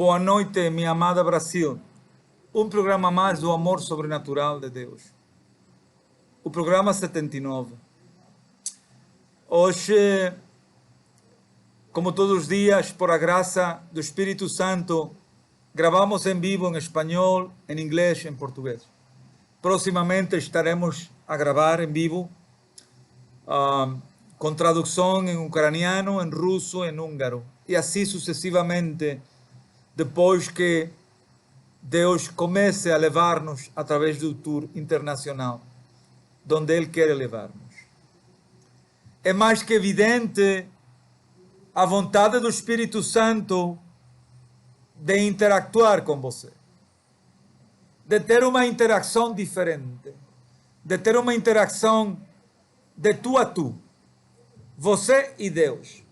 Boa noite, minha amada Brasil. Um programa mais do amor sobrenatural de Deus. O programa 79. Hoje, como todos os dias, por a graça do Espírito Santo, gravamos em vivo em espanhol, em inglês, em português. Próximamente estaremos a gravar em vivo com tradução em ucraniano, em russo, em húngaro. E assim sucessivamente, depois que Deus comece a levar-nos através do tour internacional, onde Ele quer levar-nos. É mais que evidente a vontade do Espírito Santo de interactuar com você, de ter uma interação diferente, de ter uma interação de tu a tu, você e Deus.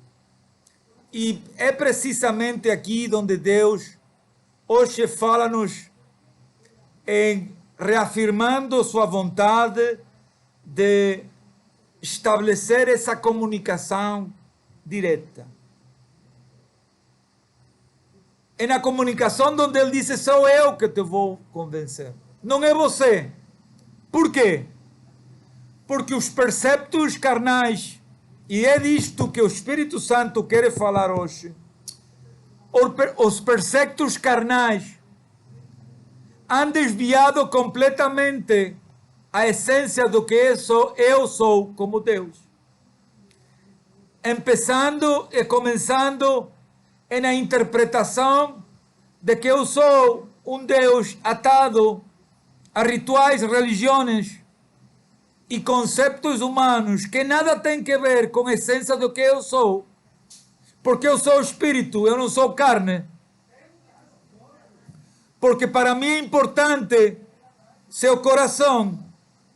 E é precisamente aqui onde Deus hoje fala-nos em reafirmando sua vontade de estabelecer essa comunicação direta. É na comunicação onde ele disse: sou eu que te vou convencer, não é você. Por quê? Porque os preceptos carnais, e é disto que o Espírito Santo quer falar hoje, os preceptos carnais han desviado completamente a essência do que eu sou como Deus. Começando na interpretação de que eu sou um Deus atado a rituais, religiões e conceitos humanos que nada tem que ver com a essência do que eu sou, porque eu sou espírito, eu não sou carne. Porque para mim é importante seu coração,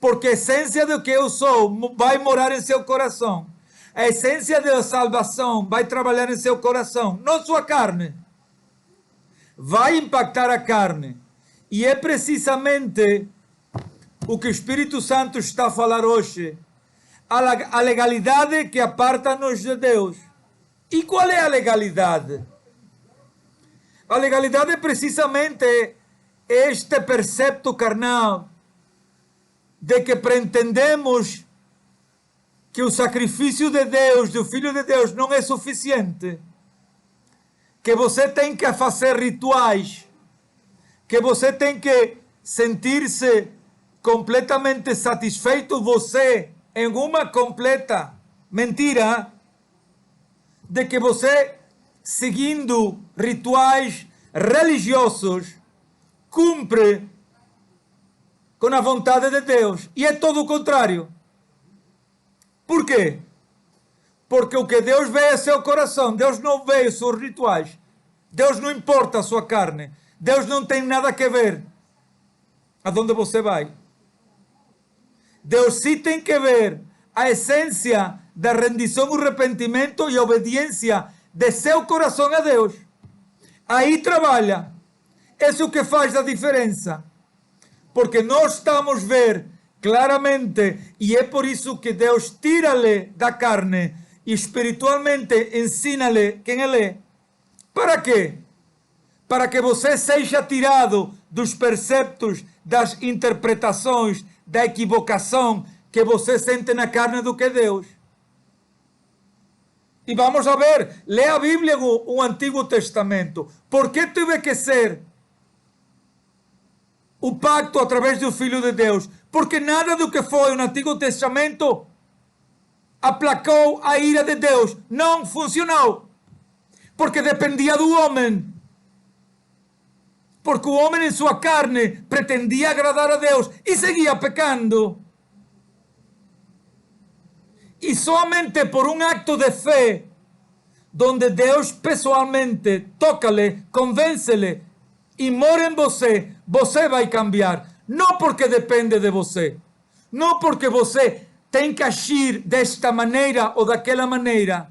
porque a essência do que eu sou vai morar em seu coração. A essência da salvação vai trabalhar em seu coração, não sua carne. Vai impactar a carne. E é precisamente o que o Espírito Santo está a falar hoje. A legalidade que aparta-nos de Deus. E qual é a legalidade? A legalidade é precisamente este precepto carnal de que pretendemos que o sacrifício de Deus, do Filho de Deus, não é suficiente. Que você tem que fazer rituais. Que você tem que sentir-se completamente satisfeito, você, em uma completa mentira, de que você, seguindo rituais religiosos, cumpre com a vontade de Deus. E é todo o contrário. Por quê? Porque o que Deus vê é seu coração. Deus não vê os seus rituais. Deus não importa a sua carne. Deus não tem nada a ver aonde você vai. Deus sim tem que ver a essência da rendição, o arrependimento e a obediência de seu coração a Deus. Aí trabalha. Isso é o que faz a diferença. Porque nós estamos a ver claramente, e é por isso que Deus tira-lhe da carne e espiritualmente ensina-lhe quem Ele é. Para quê? Para que você seja tirado dos preceptos, das interpretações, da equivocação que você sente na carne do que Deus. E vamos a ver, lê a Bíblia, o Antigo Testamento. Por que teve que ser o pacto através do Filho de Deus? Porque nada do que foi no Antigo Testamento aplacou a ira de Deus. Não funcionou. Porque dependia do homem. Porque o homem em sua carne pretendia agradar a Deus e seguia pecando. E somente por um acto de fé, donde Deus pessoalmente toca-lhe, convence-lhe e mora em você, você vai cambiar. Não porque depende de você. Não porque você tem que agir desta maneira ou daquela maneira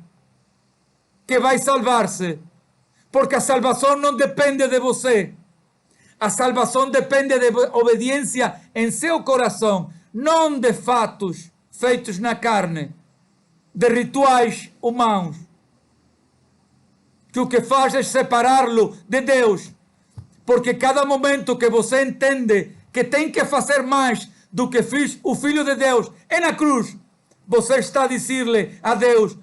que vai salvar-se. Porque a salvação não depende de você. A salvação depende de obediência em seu coração, não de fatos feitos na carne, de rituais humanos. que o que faz é separá-lo de Deus. Porque cada momento que você entende que tem que fazer mais do que fez o Filho de Deus na cruz, você está a dizer-lhe a Deus: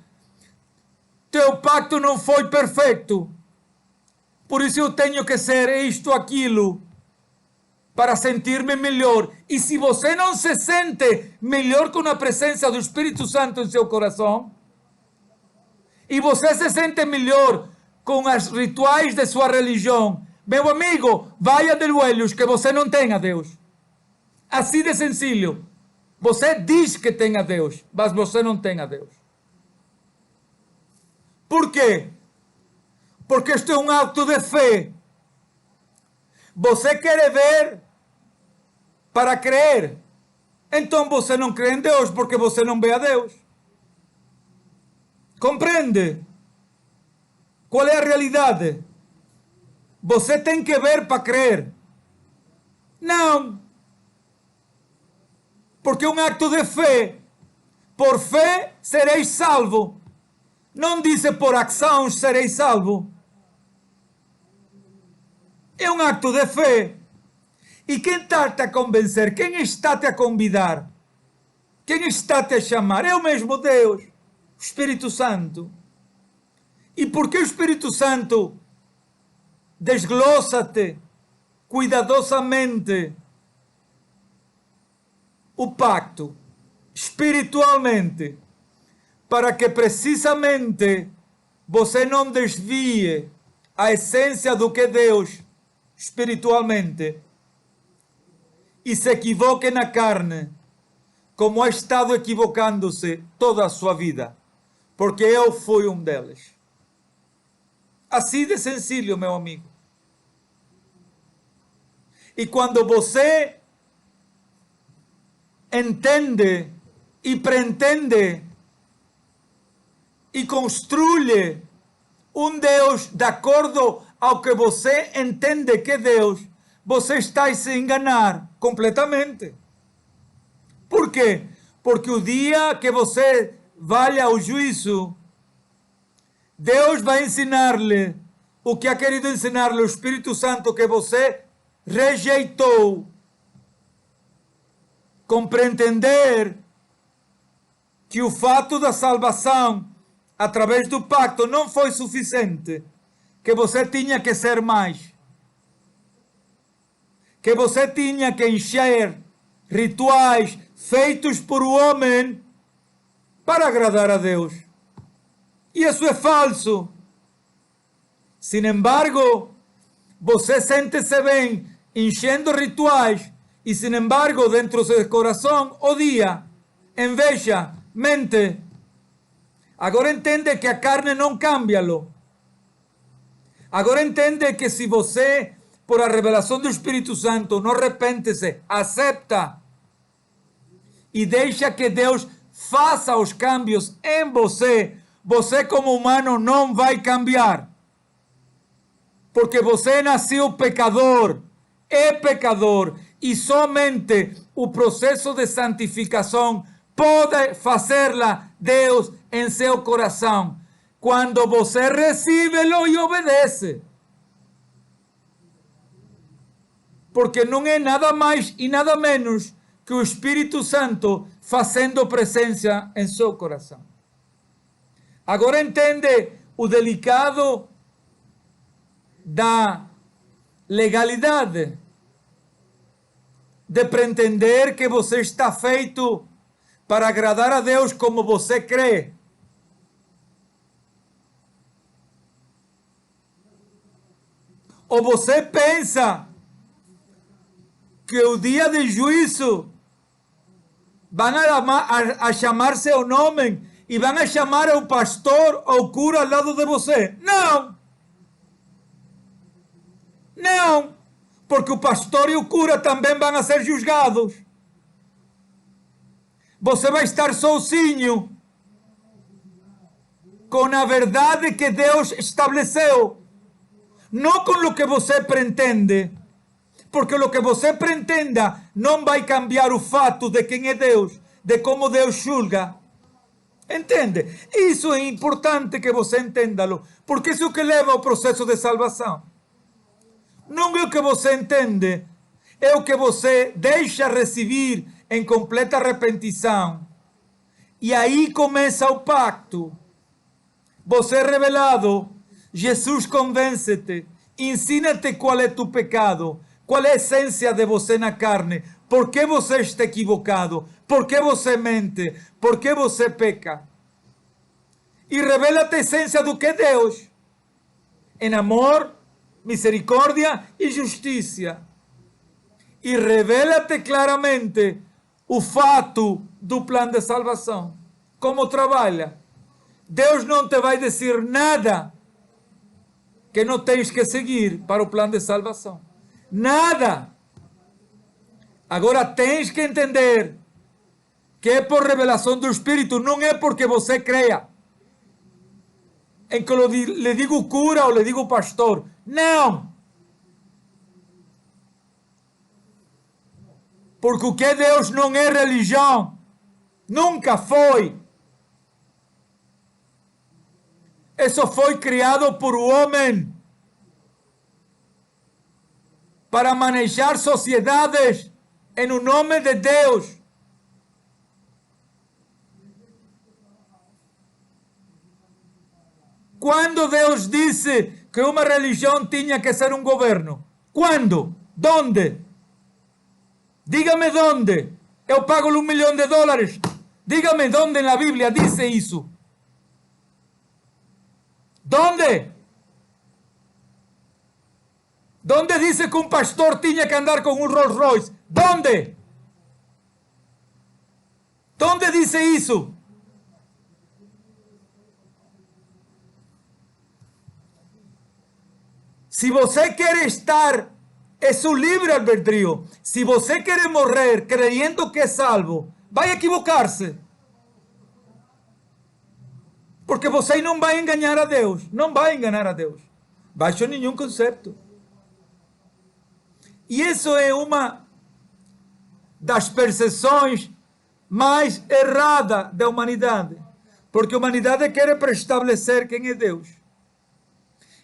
teu pacto não foi perfeito, por isso eu tenho que ser isto, aquilo, para sentir-me melhor. E se você não se sente melhor com a presença do Espírito Santo em seu coração, e você se sente melhor com os rituais de sua religião, meu amigo, vai de joelhos que você não tem a Deus. Assim de sencillo. Você diz que tem a Deus, mas você não tem a Deus. Por quê? Porque isto é um ato de fé. Você quer ver para crer. Então você não crê em Deus porque você não vê a Deus. Compreende? Qual é a realidade? Você tem que ver para crer. Não. Porque é um acto de fé. Por fé sereis salvo. Não diz por ação sereis salvo. É um acto de fé. E quem está-te a convencer? Quem está-te a convidar? Quem está-te a chamar? É o mesmo Deus, o Espírito Santo. E porque o Espírito Santo desglossa-te cuidadosamente o pacto, espiritualmente, para que precisamente você não desvie a essência do que é Deus espiritualmente e se equivoque na carne, como ha estado equivocando-se toda a sua vida, porque eu fui um deles. Assim de sencillo, meu amigo. E quando você entende e pretende e construye um Deus de acordo ao que você entende que é Deus, você está a se enganar completamente. Por quê? Porque o dia que você vai ao juízo, Deus vai ensinar-lhe o que ha querido ensinar-lhe o Espírito Santo que você rejeitou, compreender que o fato da salvação através do pacto não foi suficiente, que você tinha que ser mais, que você tinha que encher rituais feitos por o homem para agradar a Deus. E isso é falso. Sin embargo, você sente-se bem enchendo rituais e, sin embargo, dentro do seu coração, odia, inveja, mente. Agora entende que a carne não cambia-lo. Agora entende que se você, por a revelação do Espírito Santo, não arrepende-se, acepta e deixa que Deus faça os cambios em você, você como humano não vai cambiar. Porque você nasceu pecador, é pecador, e somente o processo de santificação pode fazê-la Deus em seu coração, quando você recebe-lo e obedece. Porque não é nada mais e nada menos que o Espírito Santo fazendo presença em seu coração. Agora entende o delicado da legalidade de pretender que você está feito para agradar a Deus como você crê. Ou você pensa que o dia de juízo vão a chamar seu nome e vão a chamar ao pastor ou ao cura ao lado de você? Não! Não! Porque o pastor e o cura também vão a ser julgados. Você vai estar sozinho com a verdade que Deus estabeleceu, não com o que você pretende, porque o que você pretenda não vai cambiar o fato de quem é Deus, de como Deus julga. Entende? Isso é importante que você entenda-lo, porque isso é o que leva ao processo de salvação. Não é o que você entende, é o que você deixa receber em completa arrepentição. E aí começa o pacto. Você é revelado, Jesus convence-te, ensina-te qual é tu pecado, qual é a essência de você na carne, por que você está equivocado, por que você mente, por que você peca. E revela-te a essência do que é Deus, em amor, misericórdia e justiça. E revela-te claramente o fato do plano de salvação. Como trabalha. Deus não te vai dizer nada que não tens que seguir para o plano de salvação. Nada. Agora tens que entender que é por revelação do Espírito, não é porque você creia. Em que lhe digo cura ou lhe digo pastor. Não. Porque o que é Deus não é religião. Nunca foi. Isso foi criado por o homem para manejar sociedades em nome de Deus. Quando Deus disse que uma religião tinha que ser um governo? Quando? Donde? Dígame donde. Eu pago $1 milhão. Dígame donde na Bíblia diz isso. ¿Dónde? ¿Dónde dice que un pastor tenía que andar con un Rolls Royce? ¿Dónde? ¿Dónde dice eso? Si você quer estar, é seu livre albedrío. Se você quer morrer creyendo que é salvo, vai equivocar-se. Porque você não vai enganar a Deus. Não vai enganar a Deus. Baixo nenhum conceito. E isso é uma das percepções mais erradas da humanidade. Porque a humanidade quer preestabelecer quem é Deus.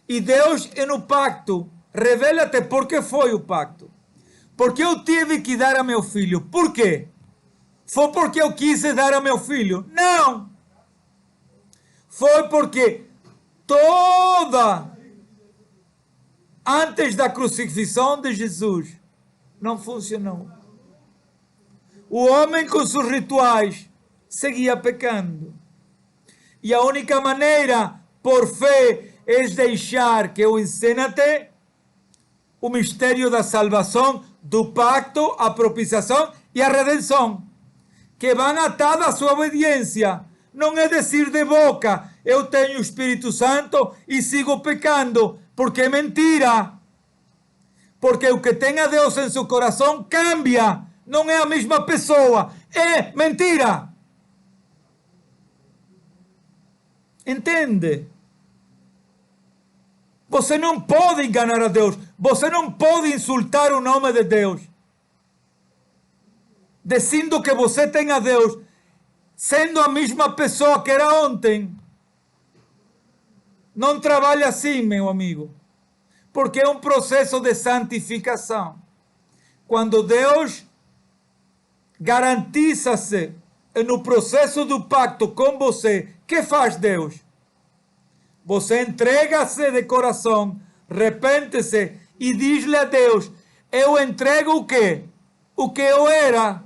E Deus, no pacto, revela-te por que foi o pacto. Porque eu tive que dar a meu filho. Por quê? Foi porque eu quis dar a meu filho? Não! Foi porque antes da crucifixão de Jesus, não funcionou. O homem com seus rituais seguia pecando. E a única maneira, por fé, é deixar que eu ensine-te o mistério da salvação, do pacto, a propiciação e a redenção, que vão atadas à sua obediência. Não é dizer de boca, eu tenho o Espírito Santo e sigo pecando, porque é mentira. Porque o que tem a Deus em seu coração cambia, não é a mesma pessoa, é mentira. Entende? Você não pode enganar a Deus, você não pode insultar o nome de Deus, dizendo que você tem a Deus, sendo a mesma pessoa que era ontem. Não trabalha assim, meu amigo, porque é um processo de santificação. Quando Deus garantiza-se no processo do pacto com você, o que faz Deus? Você entrega-se de coração, arrepende-se e diz-lhe a Deus, eu entrego o quê? O que eu era.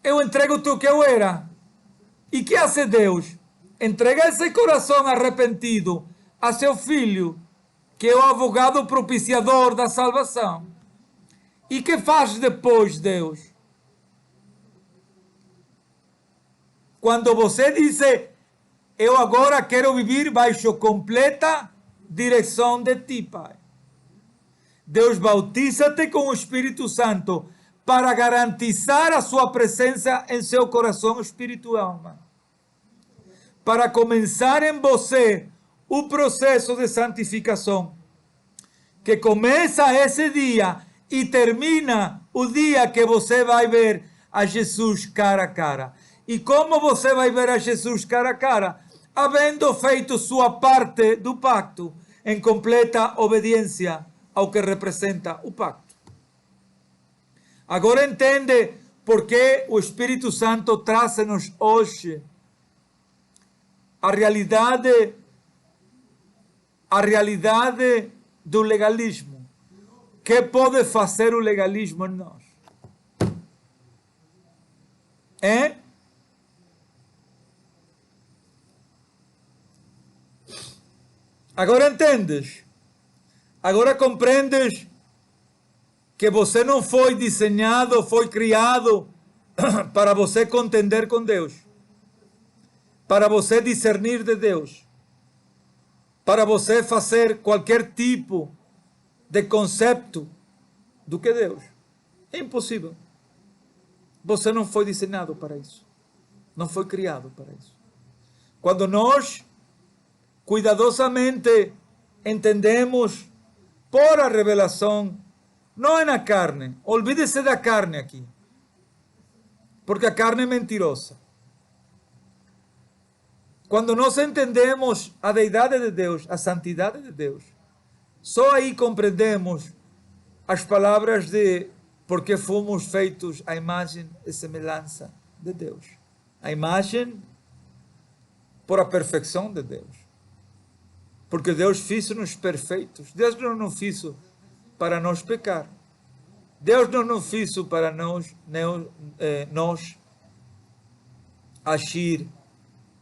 Eu entrego-te o que eu era. E que hace Deus? Entrega esse coração arrependido a seu filho, que é o advogado propiciador da salvação. E que faz depois Deus? Quando você diz, eu agora quero viver baixo completa direção de ti, Pai. Deus bautiza-te com o Espírito Santo para garantizar a sua presença em seu coração, espírito e alma. Para começar em você o processo de santificação, que começa esse dia e termina o dia que você vai ver a Jesus cara a cara. E como você vai ver a Jesus cara a cara? Havendo feito sua parte do pacto em completa obediência ao que representa o pacto. Agora entende por que o Espírito Santo traz-nos hoje a realidade do legalismo. Que pode fazer o legalismo em nós? Agora entendes? Agora compreendes que você não foi desenhado, foi criado para você contender com Deus, para você discernir de Deus, para você fazer qualquer tipo de conceito do que Deus. É impossível. Você não foi desenhado para isso. Não foi criado para isso. Quando nós cuidadosamente entendemos por a revelação, não é na carne. Olvídese da carne aqui. Porque a carne é mentirosa. Quando nós entendemos a deidade de Deus, a santidade de Deus, só aí compreendemos as palavras de porque fomos feitos à imagem e semelhança de Deus. A imagem por a perfeição de Deus. Porque Deus fez-nos perfeitos. Deus não nos fez para nós pecar. Deus não nos fez para nós agir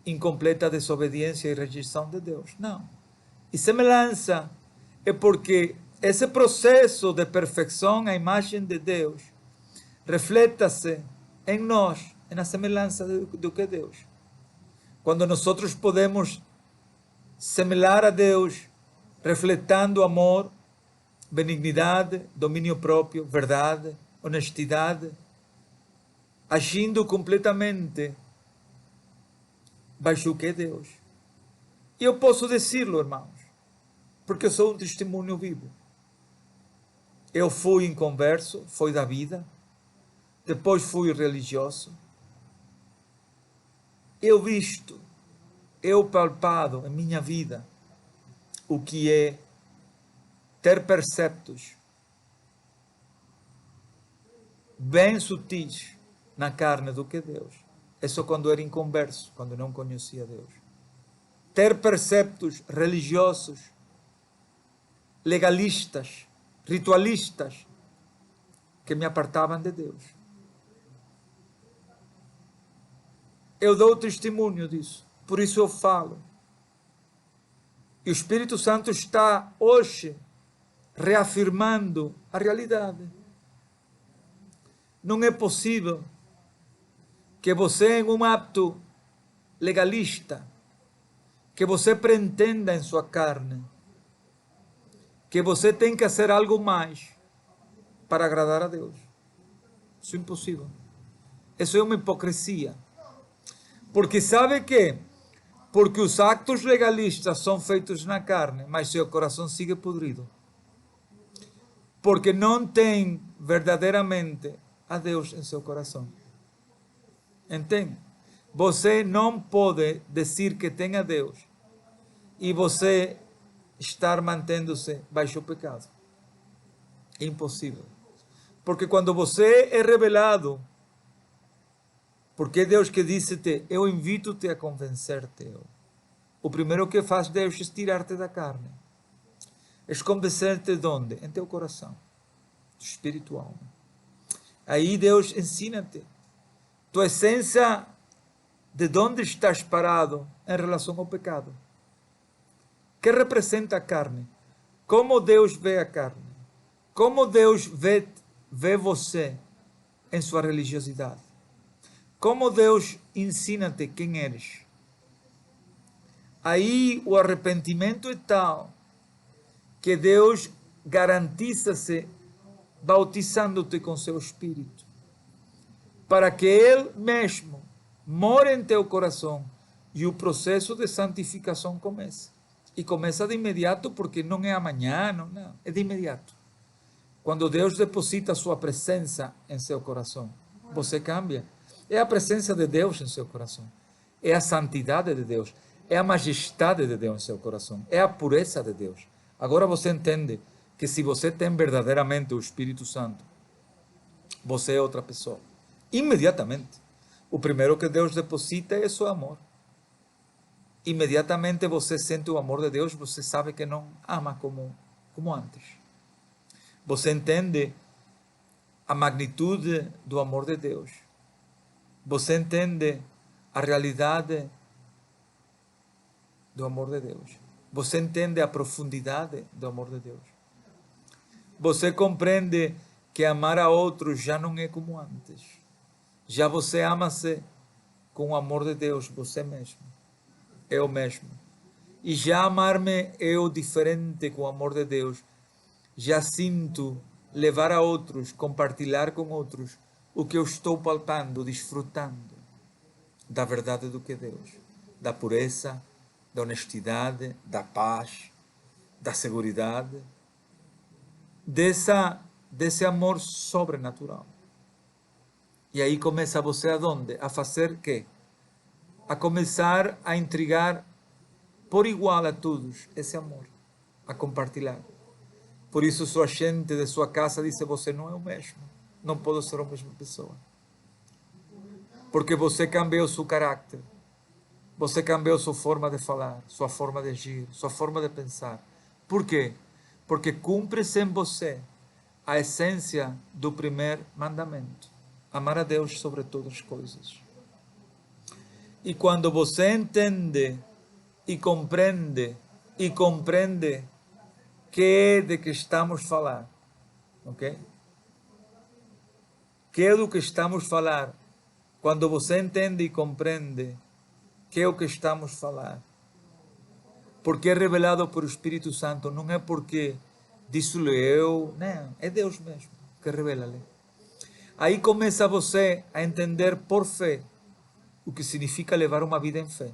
em completa desobediência e rejeição de Deus. Não. E semelhança é porque esse processo de perfeição, a imagem de Deus, reflete-se em nós, na semelhança do que Deus. Quando nós podemos semelhar a Deus, refletando amor, benignidade, domínio próprio, verdade, honestidade, agindo completamente baixo o que é Deus. E eu posso dizê-lo, irmãos, porque eu sou um testemunho vivo. Eu fui inconverso, fui da vida, depois fui religioso. Eu visto, eu palpado em minha vida o que é ter perceptos bem sutis na carne do que Deus. Isso quando era inconverso, quando não conhecia Deus. Ter perceptos religiosos, legalistas, ritualistas, que me apartavam de Deus. Eu dou testemunho disso. Por isso eu falo. E o Espírito Santo está hoje reafirmando a realidade. Não é possível que você, em um ato legalista, que você pretenda em sua carne, que você tem que fazer algo mais para agradar a Deus. Isso é impossível. Isso é uma hipocrisia. Porque sabe que? Porque os actos legalistas são feitos na carne, mas seu coração sigue podrido. Porque não tem verdadeiramente a Deus em seu coração. Entende? Você não pode dizer que tem a Deus e você estar mantendo-se baixo o pecado. É impossível. Porque quando você é revelado, porque é Deus que disse-te, eu invito-te a convencer-te. O primeiro que faz Deus é tirar-te da carne. É convencer-te de onde? Em teu coração. Espiritual. Aí Deus ensina-te. Tua essência, de onde estás parado em relação ao pecado. Que representa a carne? Como Deus vê a carne? Como Deus vê você em sua religiosidade? Como Deus ensina-te quem eres? Aí o arrependimento é tal que Deus garantiza-se bautizando-te com seu Espírito, para que Ele mesmo more em teu coração e o processo de santificação comece. E começa de imediato, porque não é amanhã, não, é de imediato. Quando Deus deposita sua presença em seu coração, você cambia. É a presença de Deus em seu coração. É a santidade de Deus. É a majestade de Deus em seu coração. É a pureza de Deus. Agora você entende que se você tem verdadeiramente o Espírito Santo, você é outra pessoa. Imediatamente. O primeiro que Deus deposita é seu amor. Imediatamente você sente o amor de Deus, você sabe que não ama como antes. Você entende a magnitude do amor de Deus. Você entende a realidade do amor de Deus. Você entende a profundidade do amor de Deus. Você compreende que amar a outros já não é como antes. Já você ama-se com o amor de Deus, você mesmo. Eu mesmo. E já amar-me eu diferente com o amor de Deus. Já sinto levar a outros, compartilhar com outros o que eu estou palpando, desfrutando da verdade do que é Deus, da pureza, da honestidade, da paz, da seguridade, desse amor sobrenatural. E aí começa você aonde? A fazer quê? A começar a entregar por igual a todos esse amor, a compartilhar. Por isso sua gente de sua casa diz, você não é o mesmo, não pode ser a mesma pessoa. Porque você cambiou seu caráter, você cambiou sua forma de falar, sua forma de agir, sua forma de pensar. Por quê? Porque cumpre-se em você a essência do primeiro mandamento. Amar a Deus sobre todas as coisas. E quando você entende e compreende que é de que estamos a falar, ok? Que é do que estamos a falar. Quando você entende e compreende que é o que estamos a falar, porque é revelado por o Espírito Santo, não é porque disse-lhe eu, não, é Deus mesmo que revela-lhe. Aí começa você a entender por fé o que significa levar uma vida em fé.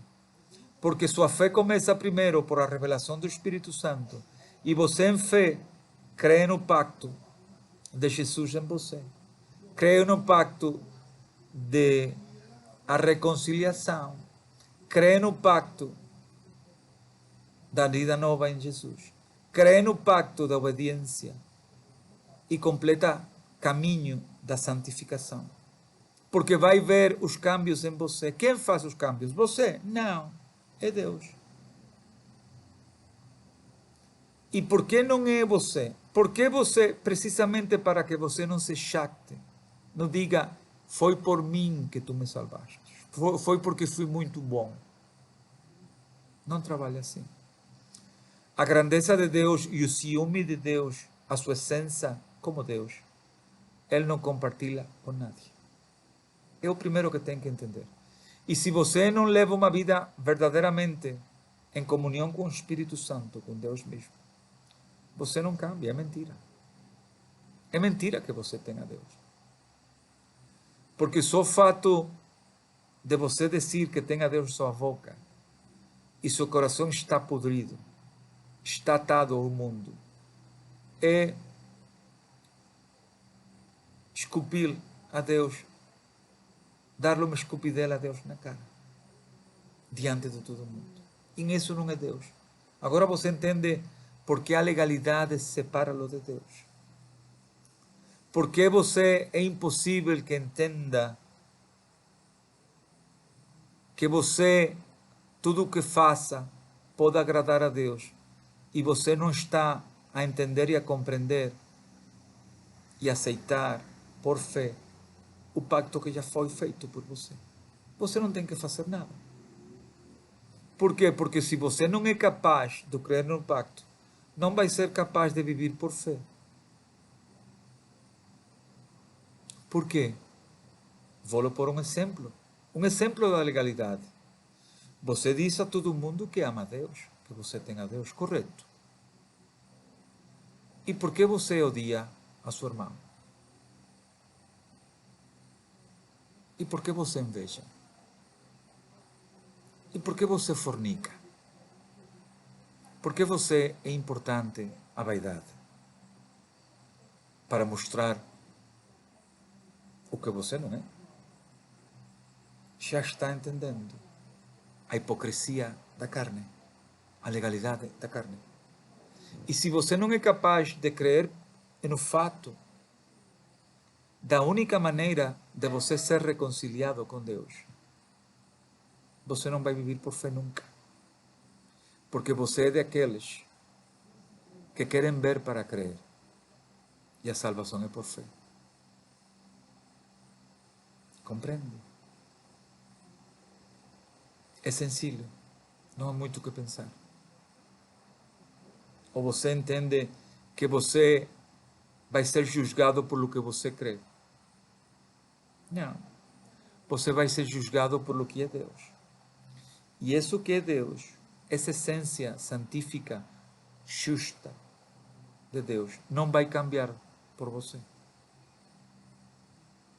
Porque sua fé começa primeiro por a revelação do Espírito Santo. E você em fé crê no pacto de Jesus em você. Crê no pacto de a reconciliação. Crê no pacto da vida nova em Jesus. Crê no pacto da obediência. E completa caminho da santificação. Porque vai ver os cambios em você. Quem faz os cambios? Você? Não. É Deus. E por que não é você? Porque você, precisamente para que você não se jacte, não diga, foi por mim que tu me salvaste. Foi porque fui muito bom. Não trabalha assim. A grandeza de Deus e o ciúme de Deus, a sua essência como Deus, Ele não compartilha com nadie. É o primeiro que tem que entender. E se você não leva uma vida verdadeiramente em comunhão com o Espírito Santo, com Deus mesmo, você não cambia, é mentira. É mentira que você tenha Deus. Porque só o fato de você dizer que tenha Deus em sua boca e seu coração está podrido, está atado ao mundo, é esculpir a Deus, dar-lhe uma esculpidela a Deus na cara, diante de todo mundo. E isso não é Deus. Agora você entende por que a legalidade separa-lo de Deus. Porque você é impossível que entenda que você, tudo o que faça, pode agradar a Deus. E você não está a entender e a compreender e aceitar por fé o pacto que já foi feito por você. Você não tem que fazer nada. Por quê? Porque se você não é capaz de crer no pacto, não vai ser capaz de viver por fé. Por quê? Vou-lhe pôr um exemplo da legalidade. Você diz a todo mundo que ama a Deus, que você tem a Deus, correto. E por que você odia a sua irmã? E por que você inveja? E por que você fornica? Por que você é importante a vaidade? Para mostrar o que você não é. já está entendendo a hipocrisia da carne, a legalidade da carne. E se você não é capaz de crer no fato da única maneira de você ser reconciliado com Deus, você não vai viver por fé nunca. Porque você é daqueles que querem ver para crer. E a salvação é por fé. Compreende? É sencillo. Não há muito o que pensar. Ou você entende que você vai ser julgado por lo que você crê. Não. Você vai ser julgado por lo que é Deus. E isso que é Deus, essa essência santífica, justa de Deus, não vai cambiar por você.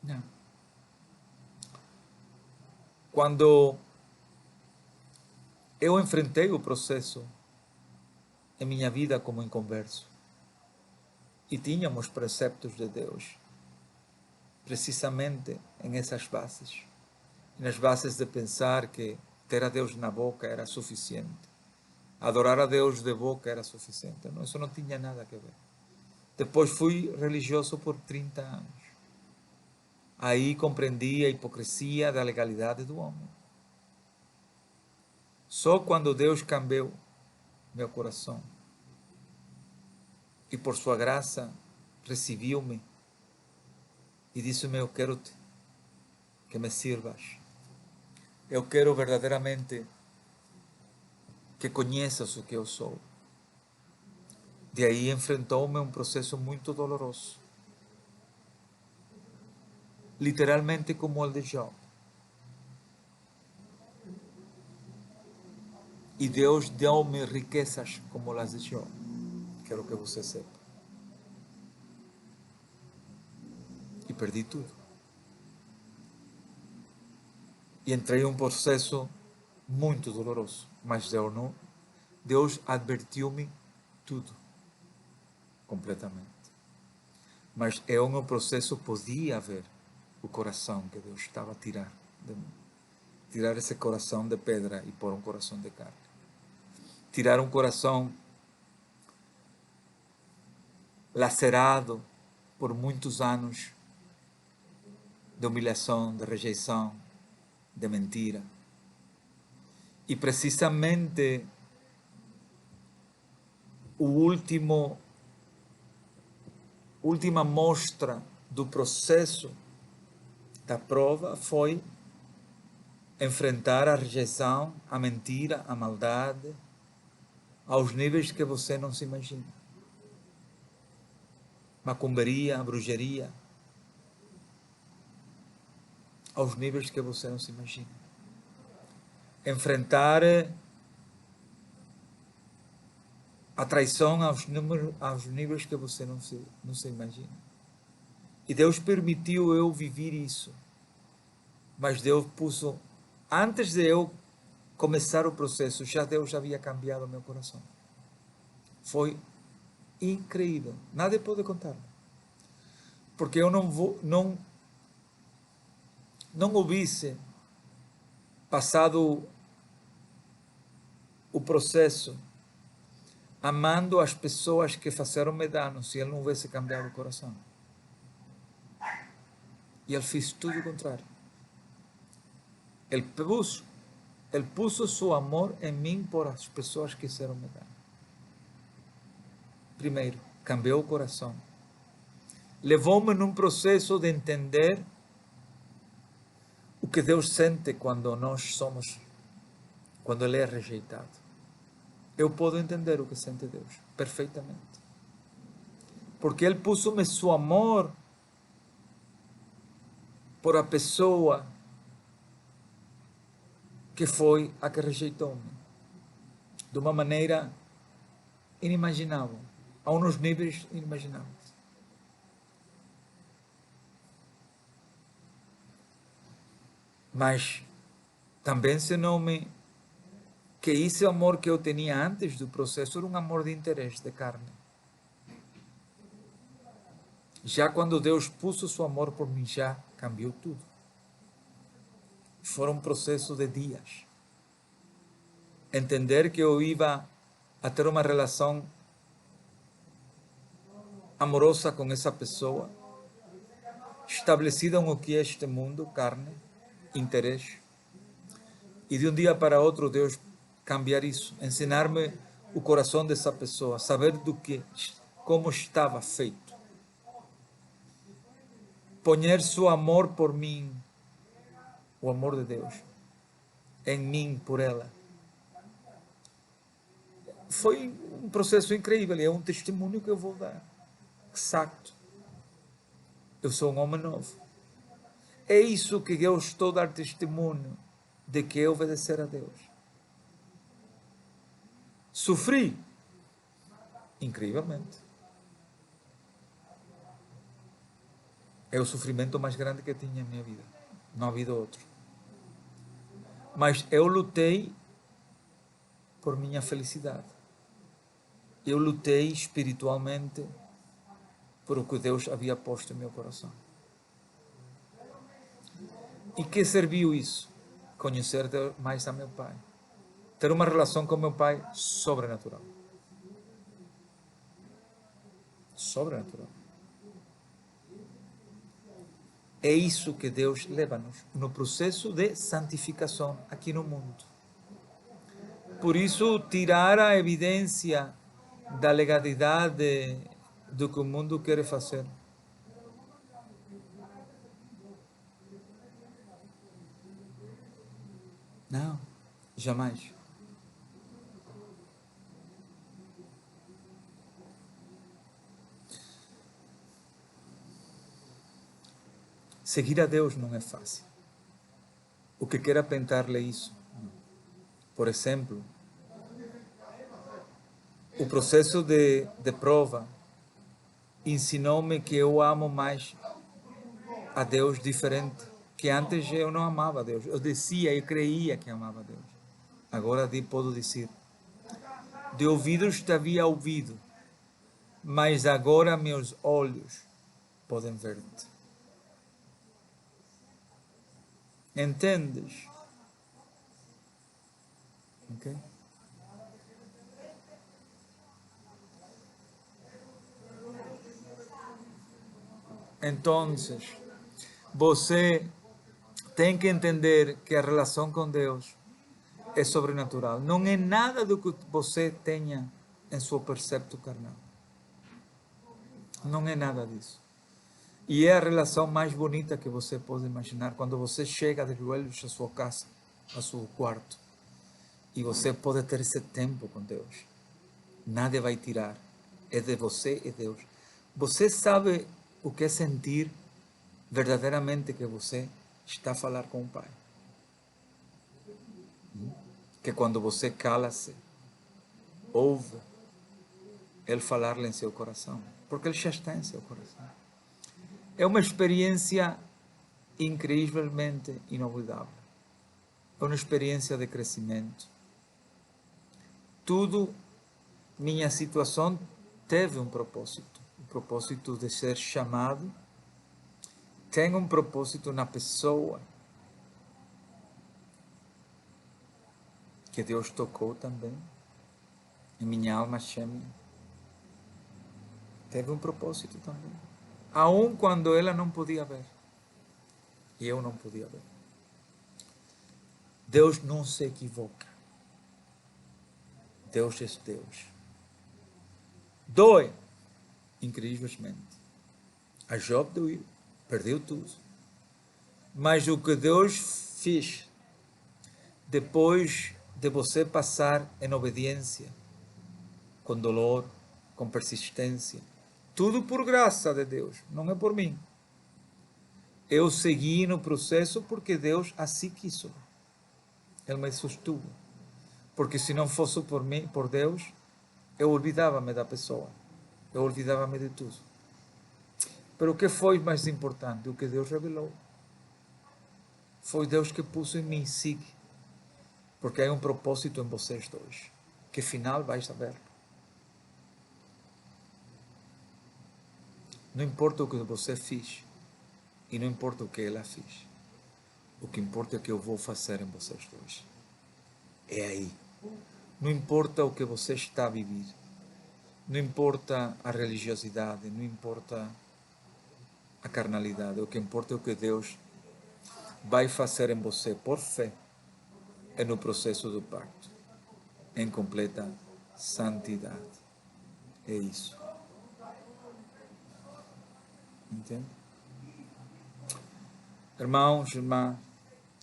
Não. Quando eu enfrentei o processo em minha vida como inconverso e tínhamos preceptos de Deus, precisamente em essas bases, nas bases de pensar que ter a Deus na boca era suficiente, adorar a Deus de boca era suficiente. Não, isso não tinha nada a ver. Depois fui religioso por 30 anos. Aí compreendi a hipocrisia da legalidade do homem. Só quando Deus cambiou meu coração e por sua graça recebiu-me e disse-me: eu quero que me sirvas. Eu quero verdadeiramente que conheças o que eu sou. De aí enfrentou-me um processo muito doloroso. Literalmente como o de Jó. E Deus deu-me riquezas como as de Jó. Quero que você sepa. E perdi tudo. E entrei em um processo muito doloroso. Mas Deus advertiu-me tudo. Completamente. Mas eu no processo podia ver o coração que Deus estava a tirar de mim. Tirar esse coração de pedra e pôr um coração de carne. Tirar um coração lacerado por muitos anos de humilhação, de rejeição, de mentira. E precisamente última mostra do processo da prova foi enfrentar a rejeição, a mentira, a maldade, aos níveis que você não se imagina. Macumbaria, bruxaria, aos níveis que você não se imagina. Enfrentar a traição aos níveis que você não se imagina. E Deus permitiu eu viver isso. Mas Deus puso, antes de eu começar o processo, Deus já havia cambiado meu coração. Foi incrível. Nada pode contar. Porque eu não houvesse passado o processo amando as pessoas que fizeram-me dano se ele não houvesse cambiado o coração. E ele fez tudo o contrário. Ele puso seu amor em mim por as pessoas que fizeram me dano. Primeiro, cambiou o coração. Levou-me num processo de entender o que Deus sente quando Ele é rejeitado. Eu posso entender o que sente Deus, perfeitamente. Porque Ele puso-me seu amor por a pessoa que foi a que rejeitou-me. De uma maneira inimaginável, a uns níveis inimagináveis. Mas também se não que esse amor que eu tinha antes do processo era um amor de interesse, de carne. Já quando Deus pôs seu amor por mim, já cambiou tudo. Foram um processo de dias. Entender que eu ia a ter uma relação amorosa com essa pessoa, estabelecida no que é este mundo, carne, interesse, e de um dia para outro Deus cambiar isso, ensinar-me o coração dessa pessoa, saber do que, como estava feito, poner seu amor por mim, o amor de Deus, em mim, por ela. Foi um processo incrível, é um testemunho que eu vou dar. Exato. Eu sou um homem novo. É isso que eu estou a dar testemunho de que é obedecer a Deus. Sofri incrivelmente. É o sofrimento mais grande que eu tinha em minha vida. Não havia outro. Mas eu lutei por minha felicidade. Eu lutei espiritualmente por o que Deus havia posto em meu coração. E que serviu isso? Conhecer mais a meu pai. Ter uma relação com meu pai sobrenatural. Sobrenatural. É isso que Deus leva-nos no processo de santificação aqui no mundo. Por isso, tirar a evidência da legalidade do que o mundo quer fazer. Não, jamais. Seguir a Deus não é fácil. O que quer apontar-lhe isso? Por exemplo, o processo de prova ensinou-me que eu amo mais a Deus diferente, que antes eu não amava a Deus. Eu dizia, eu creia que amava a Deus. Agora posso dizer, de ouvidos te havia ouvido, mas agora meus olhos podem ver-te. Entendes? Ok? Então, você tem que entender que a relação com Deus é sobrenatural. Não é nada do que você tenha em seu percepto carnal. Não é nada disso. E é a relação mais bonita que você pode imaginar. Quando você chega de joelhos à sua casa, ao seu quarto, e você pode ter esse tempo com Deus. Nada vai tirar. É de você e Deus. Você sabe o que é sentir verdadeiramente que você está a falar com o Pai? Que quando você cala-se, ouve Ele falar-lhe em seu coração. Porque Ele já está em seu coração. É uma experiência incrivelmente inolvidável. É uma experiência de crescimento. Tudo, minha situação teve um propósito. O propósito de ser chamado. Tem um propósito na pessoa que Deus tocou também. Em minha alma gêmea. Teve um propósito também. Aun quando ela não podia ver. E eu não podia ver. Deus não se equivoca. Deus é Deus. Dói, incrivelmente. A Job doeu, perdeu tudo. Mas o que Deus fez depois de você passar em obediência, com dolor, com persistência, tudo por graça de Deus, não é por mim. Eu segui no processo porque Deus assim quis. Ele me sustuvo. Porque se não fosse por mim, por Deus, eu olvidava-me da pessoa. Eu olvidava-me de tudo. Mas o que foi mais importante? O que Deus revelou. Foi Deus que pôs em mim, siga. Porque há um propósito em vocês dois. Que final vais saber. Não importa o que você fez. E não importa o que ela fez. O que importa é o que eu vou fazer em vocês dois. É aí. Não importa o que você está a viver. Não importa a religiosidade, não importa a carnalidade. O que importa é o que Deus vai fazer em você por fé e no processo do pacto, em completa santidade. É isso. Entende? Irmãos, irmã,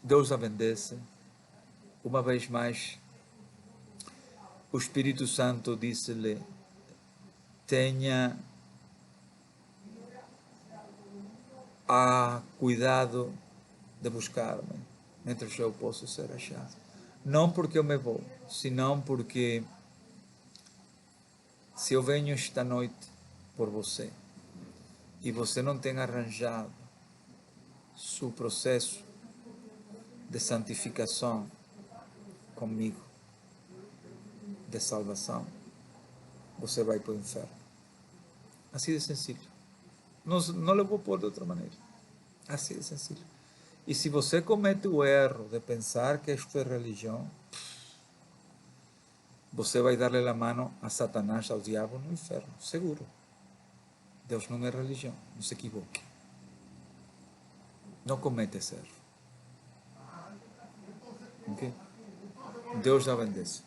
Deus a bendice. Uma vez mais, o Espírito Santo disse-lhe: tenha cuidado de buscar-me, mientras eu posso ser achado. Não porque eu me vou, senão porque se eu venho esta noite por você e você não tem arranjado seu processo de santificação comigo, de salvação, você vai para o inferno. Assim de sencillo. Não le vou pôr de outra maneira. Assim de sencillo. E se você comete o erro de pensar que isto é religião, você vai dar-lhe a mão a Satanás, ao diabo no inferno, seguro. Deus não é religião, não se equivoque. Não cometa esse erro. Ok? Deus a bendice.